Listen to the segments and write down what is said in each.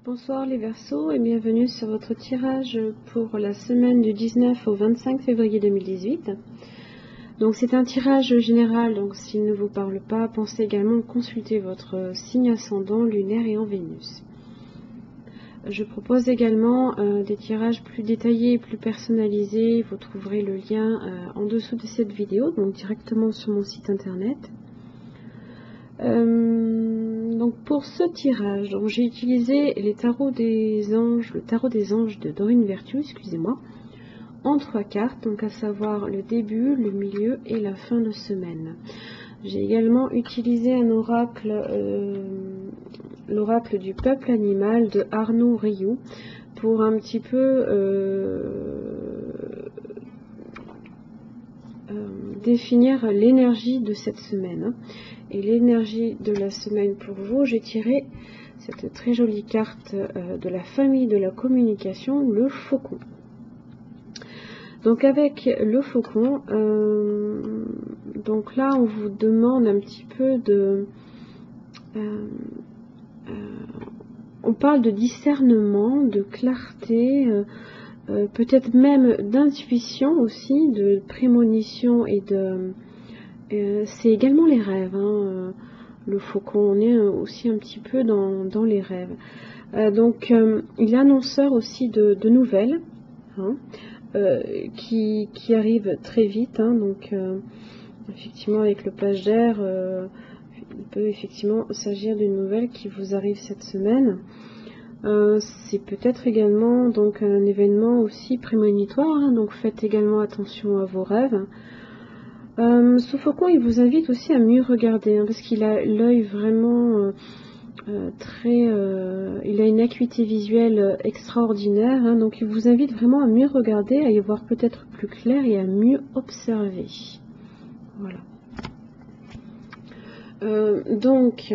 Bonsoir les Verseaux et bienvenue sur votre tirage pour la semaine du 19 au 25 février 2018. Donc c'est un tirage général, donc s'il ne vous parle pas, pensez également consulter votre signe ascendant, lunaire et en Vénus. Je propose également des tirages plus détaillés et plus personnalisés. Vous trouverez le lien en dessous de cette vidéo, donc directement sur mon site internet. Donc pour ce tirage, j'ai utilisé les tarots des anges, le tarot des anges de Dorine Virtue, excusez-moi, en 3 cartes, donc à savoir le début, le milieu et la fin de semaine. J'ai également utilisé un oracle, l'oracle du peuple animal de Arnaud Rioux, pour un petit peu définir l'énergie de cette semaine. Et l'énergie de la semaine pour vous, j'ai tiré cette très jolie carte de la famille de la communication, le faucon. Donc avec le faucon, donc là on vous demande un petit peu de... on parle de discernement, de clarté, peut-être même d'intuition aussi, de prémonition et de... c'est également les rêves, hein, le faucon, on est aussi un petit peu dans les rêves. Donc il est annonceur aussi de nouvelles, hein, qui arrivent très vite, hein, donc effectivement avec le page d'air, il peut effectivement s'agir d'une nouvelle qui vous arrive cette semaine. C'est peut-être également donc un événement aussi prémonitoire, hein, donc faites également attention à vos rêves. Ce faucon, il vous invite aussi à mieux regarder, hein, parce qu'il a l'œil vraiment il a une acuité visuelle extraordinaire, hein, donc il vous invite vraiment à mieux regarder, à y voir peut-être plus clair et à mieux observer. Voilà. Donc,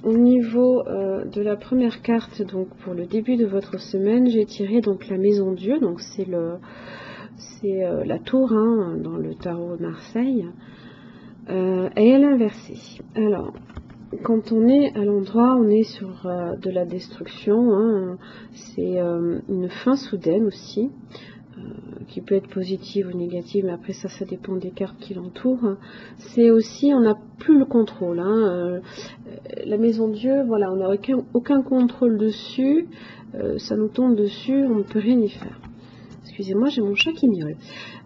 au niveau de la première carte, donc pour le début de votre semaine, j'ai tiré donc la Maison Dieu, donc c'est la tour, hein, dans le tarot de Marseille, et elle est inversée. Alors, quand on est à l'endroit, on est sur de la destruction, hein, c'est une fin soudaine aussi, qui peut être positive ou négative, mais après ça dépend des cartes qui l'entourent. C'est aussi, on n'a plus le contrôle, hein, la Maison Dieu, voilà, on n'a aucun contrôle dessus, ça nous tombe dessus, on ne peut rien y faire. Excusez-moi, j'ai mon chat qui miaule.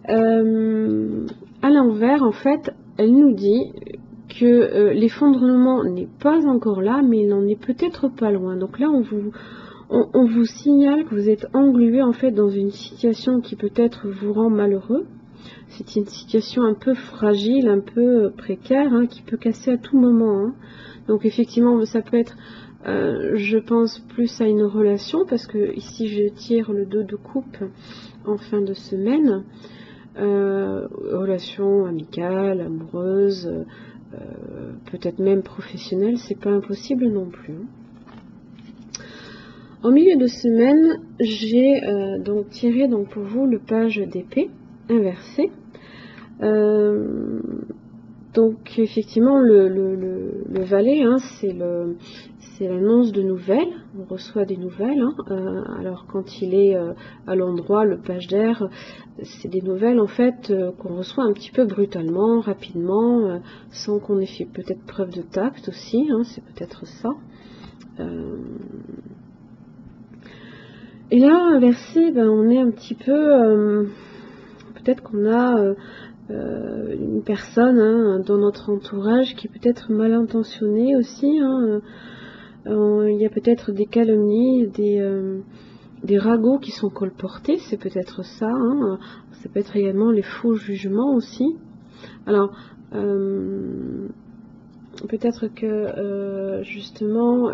À l'envers, en fait, elle nous dit que l'effondrement n'est pas encore là, mais il n'en est peut-être pas loin. Donc là, on vous signale que vous êtes englué en fait dans une situation qui peut-être vous rend malheureux. C'est une situation un peu fragile, un peu précaire, hein, qui peut casser à tout moment, hein. Donc effectivement, ça peut être, je pense, plus à une relation, parce que ici je tire le 2 de coupe en fin de semaine. Relation amicale, amoureuse, peut-être même professionnelle, c'est pas impossible non plus. En milieu de semaine, j'ai donc tiré donc pour vous le page d'épée inversé. Donc effectivement le valet, hein, c'est l'annonce de nouvelles, on reçoit des nouvelles, hein, alors quand il est à l'endroit, le page d'air, c'est des nouvelles en fait qu'on reçoit un petit peu brutalement, rapidement, sans qu'on ait fait peut-être preuve de tact aussi, hein, c'est peut-être ça. Et là, inversé, ben, on est un petit peu, peut-être qu'on a une personne, hein, dans notre entourage qui est peut-être mal intentionnée aussi, hein, il y a peut-être des calomnies, des ragots qui sont colportés, c'est peut-être ça, hein, ça peut être également les faux jugements aussi. Alors, peut-être que justement,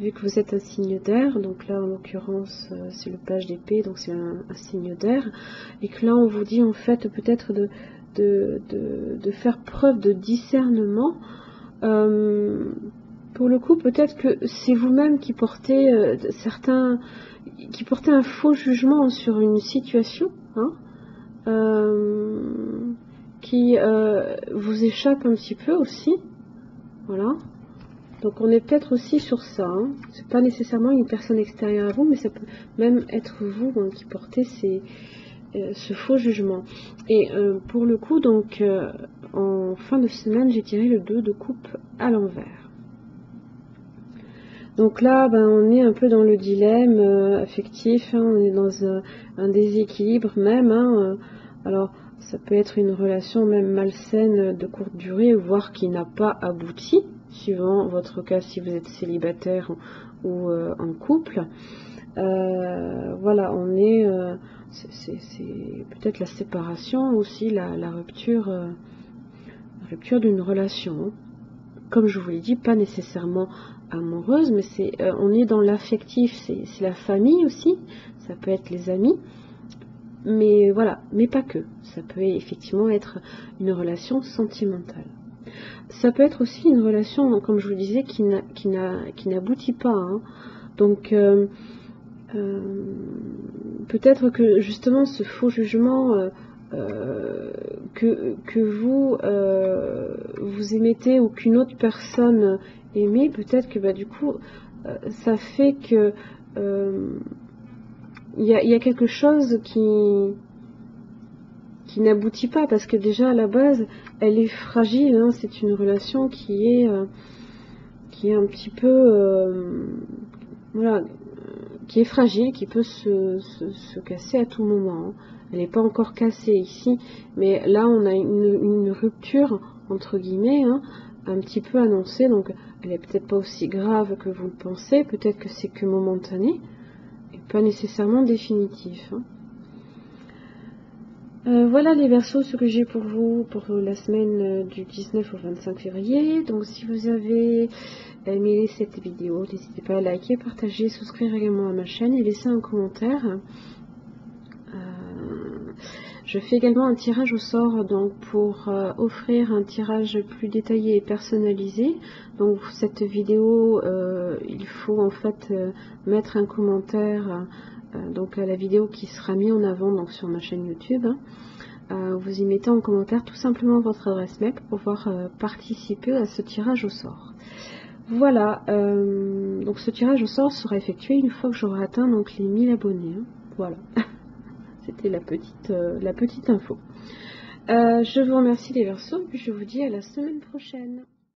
vu que vous êtes un signe d'air, donc là en l'occurrence c'est le page d'épée, donc c'est un signe d'air, et que là on vous dit en fait peut-être de faire preuve de discernement. Pour le coup, peut-être que c'est vous-même qui portez un faux jugement sur une situation, hein, qui vous échappe un petit peu aussi. Voilà. Donc on est peut-être aussi sur ça, hein. C'est pas nécessairement une personne extérieure à vous, mais ça peut même être vous hein, qui portez ce faux jugement. Et pour le coup, donc en fin de semaine, j'ai tiré le 2 de coupe à l'envers. Donc là, ben, on est un peu dans le dilemme affectif, hein, on est dans un déséquilibre même. Hein, alors, ça peut être une relation même malsaine de courte durée, voire qui n'a pas abouti, suivant votre cas si vous êtes célibataire ou en couple. Voilà, on est... c'est peut-être la séparation aussi, la rupture d'une relation. Comme je vous l'ai dit, pas nécessairement amoureuse, mais on est dans l'affectif, c'est la famille aussi, ça peut être les amis, mais voilà, mais pas que. Ça peut effectivement être une relation sentimentale. Ça peut être aussi une relation, comme je vous le disais, qui n'aboutit pas. Hein. Donc peut-être que justement ce faux jugement que vous émettez ou qu'une autre personne émet, peut-être que bah, du coup ça fait que il y a quelque chose qui n'aboutit pas, parce que déjà à la base elle est fragile, hein, c'est une relation qui est un petit peu voilà, qui est fragile, qui peut se casser à tout moment. Hein. Elle n'est pas encore cassée ici, mais là on a une rupture entre guillemets, hein, un petit peu annoncée, donc elle n'est peut-être pas aussi grave que vous le pensez, peut-être que c'est que momentané, et pas nécessairement définitif. Hein. Voilà les Verseaux, ce que j'ai pour vous pour la semaine du 19 au 25 février. Donc si vous avez aimé cette vidéo, n'hésitez pas à liker, partager, souscrire également à ma chaîne et laisser un commentaire. Je fais également un tirage au sort donc pour offrir un tirage plus détaillé et personnalisé. Donc cette vidéo, il faut en fait mettre un commentaire donc à la vidéo qui sera mise en avant donc sur ma chaîne YouTube. Vous y mettez en commentaire tout simplement votre adresse mail pour pouvoir participer à ce tirage au sort. Voilà, donc ce tirage au sort sera effectué une fois que j'aurai atteint donc les 1000 abonnés. Hein. Voilà. C'était la petite info. Je vous remercie les Verseaux, puis je vous dis à la semaine prochaine.